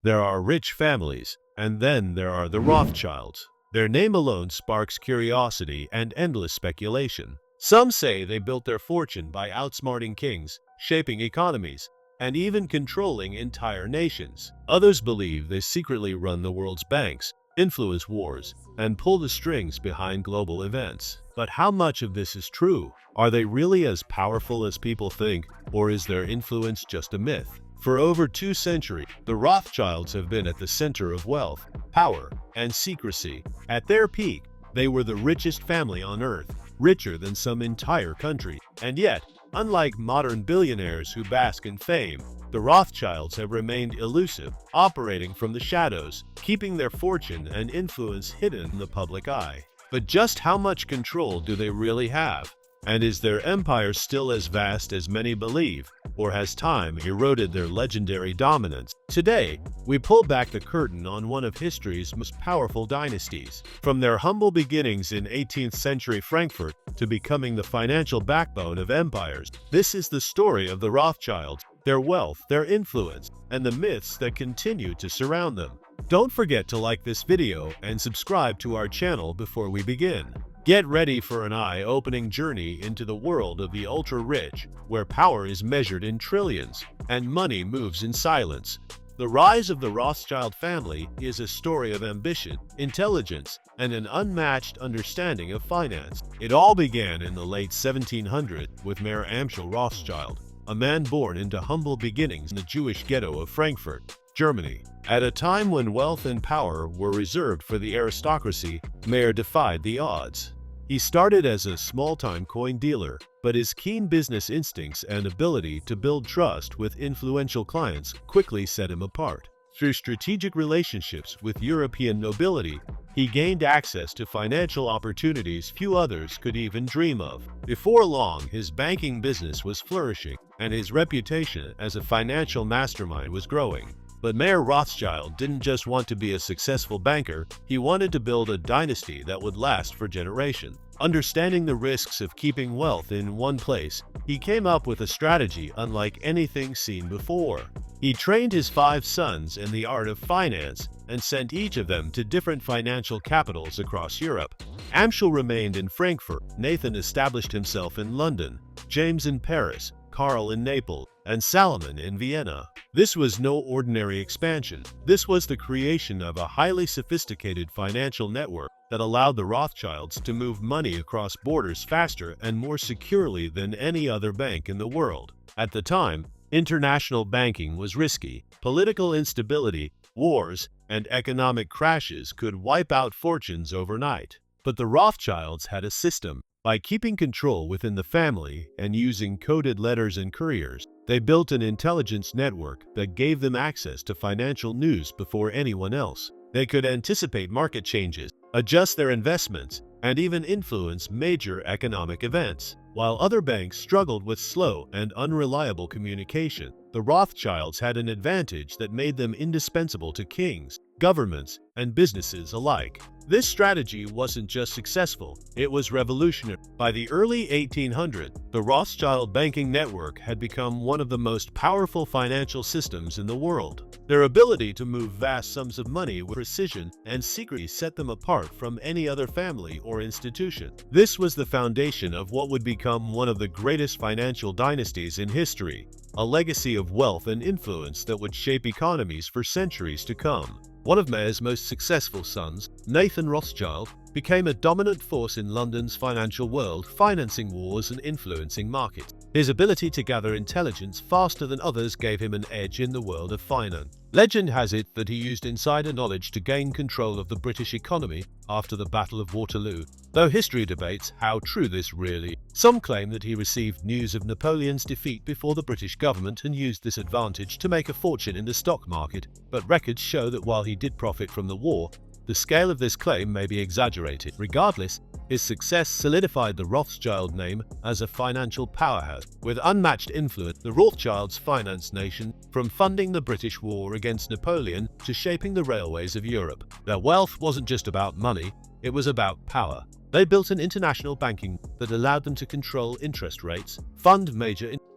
There are rich families, and then there are the Rothschilds. Their name alone sparks curiosity and endless speculation. Some say they built their fortune by outsmarting kings, shaping economies, and even controlling entire nations. Others believe they secretly run the world's banks, influence wars, and pull the strings behind global events. But how much of this is true? Are they really as powerful as people think, or is their influence just a myth? For over 2 centuries, the Rothschilds have been at the center of wealth, power, and secrecy. At their peak, they were the richest family on earth, richer than some entire country. And yet, unlike modern billionaires who bask in fame, the Rothschilds have remained elusive, operating from the shadows, keeping their fortune and influence hidden in the public eye. But just how much control do they really have? And is their empire still as vast as many believe, or has time eroded their legendary dominance? Today, we pull back the curtain on one of history's most powerful dynasties. From their humble beginnings in 18th century Frankfurt to becoming the financial backbone of empires, this is the story of the Rothschilds, their wealth, their influence, and the myths that continue to surround them. Don't forget to like this video and subscribe to our channel before we begin. Get ready for an eye-opening journey into the world of the ultra-rich, where power is measured in trillions and money moves in silence. The rise of the Rothschild family is a story of ambition, intelligence, and an unmatched understanding of finance. It all began in the late 1700s with Mayor Amschel Rothschild, a man born into humble beginnings in the Jewish ghetto of Frankfurt, Germany. At a time when wealth and power were reserved for the aristocracy, Mayer defied the odds. He started as a small-time coin dealer, but his keen business instincts and ability to build trust with influential clients quickly set him apart. Through strategic relationships with European nobility, he gained access to financial opportunities few others could even dream of. Before long, his banking business was flourishing, and his reputation as a financial mastermind was growing. But Mayer Rothschild didn't just want to be a successful banker, he wanted to build a dynasty that would last for generations. Understanding the risks of keeping wealth in one place, he came up with a strategy unlike anything seen before. He trained his 5 sons in the art of finance and sent each of them to different financial capitals across Europe. Amschel remained in Frankfurt, Nathan established himself in London, James in Paris, Karl in Naples, and Salomon in Vienna. This was no ordinary expansion. This was the creation of a highly sophisticated financial network that allowed the Rothschilds to move money across borders faster and more securely than any other bank in the world. At the time, international banking was risky. Political instability, wars, and economic crashes could wipe out fortunes overnight. But the Rothschilds had a system. By keeping control within the family and using coded letters and couriers, they built an intelligence network that gave them access to financial news before anyone else. They could anticipate market changes, adjust their investments, and even influence major economic events. While other banks struggled with slow and unreliable communication, the Rothschilds had an advantage that made them indispensable to kings, governments, and businesses alike. This strategy wasn't just successful, it was revolutionary. By the early 1800s, the Rothschild banking network had become one of the most powerful financial systems in the world. Their ability to move vast sums of money with precision and secrecy set them apart from any other family or institution. This was the foundation of what would become one of the greatest financial dynasties in history, a legacy of wealth and influence that would shape economies for centuries to come. One of Mayer's most successful sons, Nathan Rothschild, became a dominant force in London's financial world, financing wars and influencing markets. His ability to gather intelligence faster than others gave him an edge in the world of finance. Legend has it that he used insider knowledge to gain control of the British economy after the Battle of Waterloo, though history debates how true this really is. Some claim that he received news of Napoleon's defeat before the British government and used this advantage to make a fortune in the stock market, but records show that while he did profit from the war, the scale of this claim may be exaggerated. Regardless, his success solidified the Rothschild name as a financial powerhouse. With unmatched influence, the Rothschilds financed nations, from funding the British war against Napoleon to shaping the railways of Europe. Their wealth wasn't just about money, it was about power. They built an international banking that allowed them to control interest rates, fund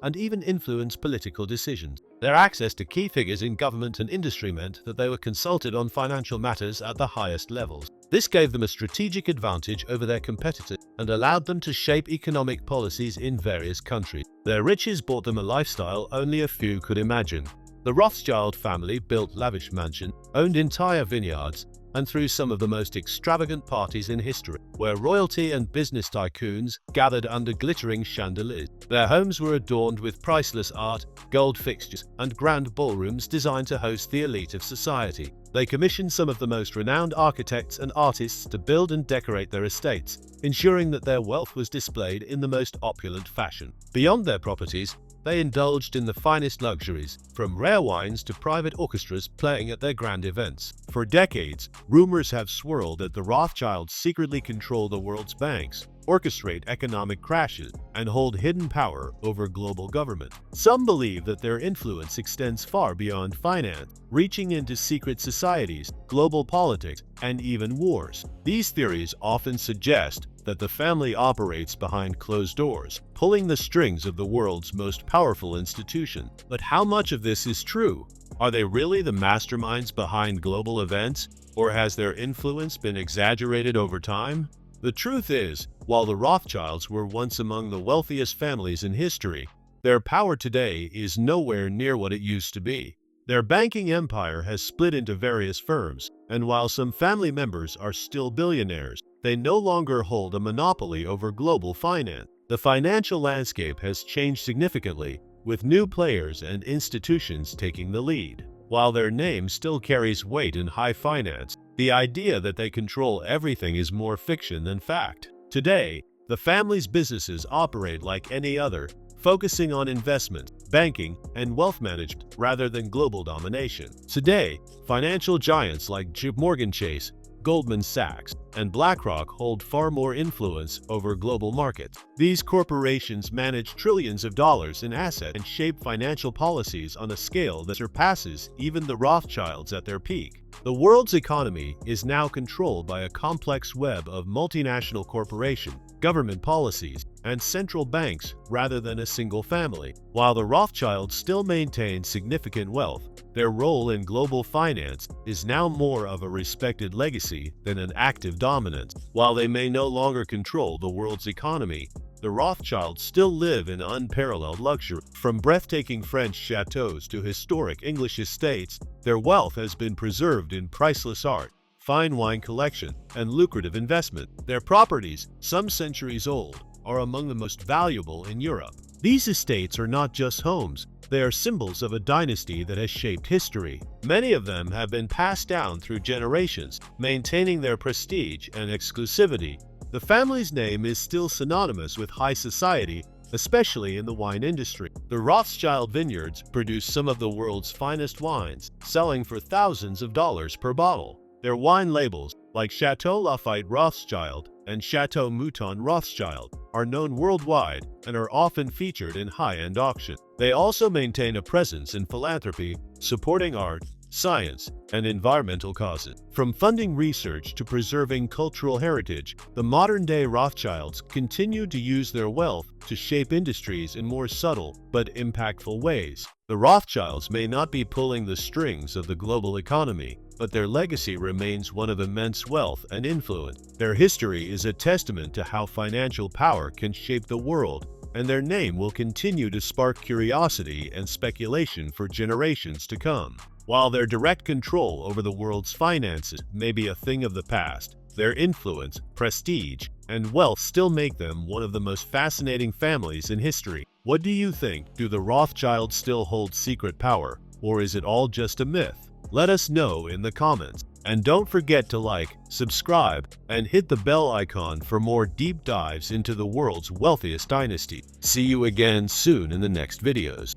and even influence political decisions. Their access to key figures in government and industry meant that they were consulted on financial matters at the highest levels. This gave them a strategic advantage over their competitors and allowed them to shape economic policies in various countries. Their riches bought them a lifestyle only a few could imagine. The Rothschild family built lavish mansions, owned entire vineyards, and threw some of the most extravagant parties in history, where royalty and business tycoons gathered under glittering chandeliers. Their homes were adorned with priceless art, gold fixtures, and grand ballrooms designed to host the elite of society. They commissioned some of the most renowned architects and artists to build and decorate their estates, ensuring that their wealth was displayed in the most opulent fashion. Beyond their properties, they indulged in the finest luxuries, from rare wines to private orchestras playing at their grand events. For decades, rumors have swirled that the Rothschilds secretly control the world's banks, orchestrate economic crashes, and hold hidden power over global government. Some believe that their influence extends far beyond finance, reaching into secret societies, global politics, and even wars. These theories often suggest that the family operates behind closed doors, pulling the strings of the world's most powerful institution. But how much of this is true? Are they really the masterminds behind global events, or has their influence been exaggerated over time? The truth is, while the Rothschilds were once among the wealthiest families in history, their power today is nowhere near what it used to be. Their banking empire has split into various firms, and while some family members are still billionaires, they no longer hold a monopoly over global finance. The financial landscape has changed significantly, with new players and institutions taking the lead. While their name still carries weight in high finance, the idea that they control everything is more fiction than fact. Today, the family's businesses operate like any other, focusing on investment, banking, and wealth management rather than global domination. Today, financial giants like Morgan Chase, Goldman Sachs, and BlackRock hold far more influence over global markets. These corporations manage trillions of dollars in assets and shape financial policies on a scale that surpasses even the Rothschilds at their peak. The world's economy is now controlled by a complex web of multinational corporations, government policies, and central banks rather than a single family. While the Rothschilds still maintain significant wealth, their role in global finance is now more of a respected legacy than an active dominance. While they may no longer control the world's economy, the Rothschilds still live in unparalleled luxury. From breathtaking French chateaus to historic English estates, their wealth has been preserved in priceless art, fine wine collection, and lucrative investment. Their properties, some centuries old, are among the most valuable in Europe. These estates are not just homes, they are symbols of a dynasty that has shaped history. Many of them have been passed down through generations, maintaining their prestige and exclusivity. The family's name is still synonymous with high society, especially in the wine industry. The Rothschild vineyards produce some of the world's finest wines, selling for thousands of dollars per bottle. Their wine labels, like Chateau Lafite Rothschild and Chateau Mouton Rothschild, are known worldwide and are often featured in high-end auctions. They also maintain a presence in philanthropy, supporting art, science, and environmental causes. From funding research to preserving cultural heritage, the modern-day Rothschilds continue to use their wealth to shape industries in more subtle but impactful ways. The Rothschilds may not be pulling the strings of the global economy, but their legacy remains one of immense wealth and influence. Their history is a testament to how financial power can shape the world, and their name will continue to spark curiosity and speculation for generations to come. While their direct control over the world's finances may be a thing of the past, their influence, prestige, and wealth still make them one of the most fascinating families in history. What do you think? Do the Rothschilds still hold secret power, or is it all just a myth? Let us know in the comments. And don't forget to like, subscribe, and hit the bell icon for more deep dives into the world's wealthiest dynasty. See you again soon in the next videos.